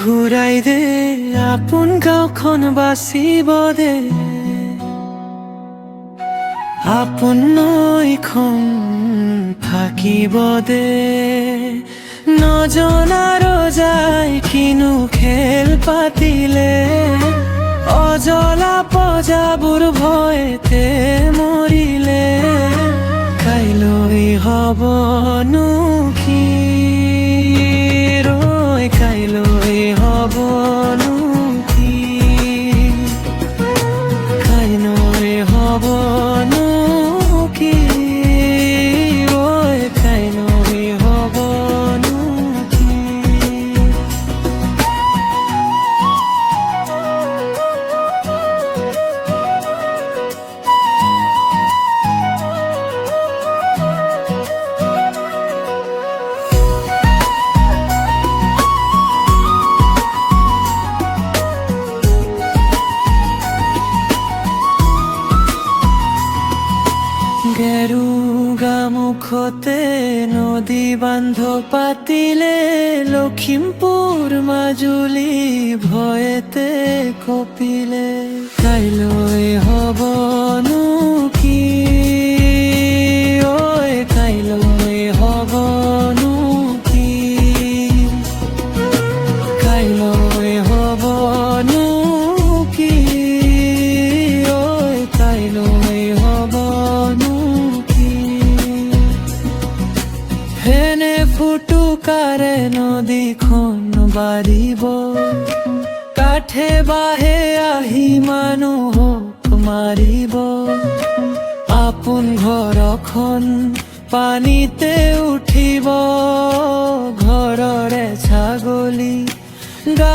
ঘূৰাই দে আপোন গাঁওখন বাচিব দে, আপোন নৈখন থাকিব দে। নজনাৰ যায় কিনো খেল পাতিলে, অজলা পজাবোৰ ভয়তে মৰিলে। কাইলৈ হবনো কি ৰৈ, কাইলৈ হবনো কি, কাইলৈ হবনো কি ৰৈ, কাইলৈ হবনো কি। গেৰুগা মুখতে নদী বান্ধ পাতিলে, লখিমপুৰ মাজুলী ভয়তে কঁপিলে। কাইলৈ হবনো কি ঐ, কাইলৈ হবনো কি, কাইলৈ হবনো কি ঐ, কাইলৈ হবনো কি। হেনে ফুটুকাৰে নদীখন বাঢ়িব, কাঠে বাহে আহি মানুহক মাৰিব। আপোন ঘৰখন পানীতে উঠিব, ঘৰৰে ছাগলী গা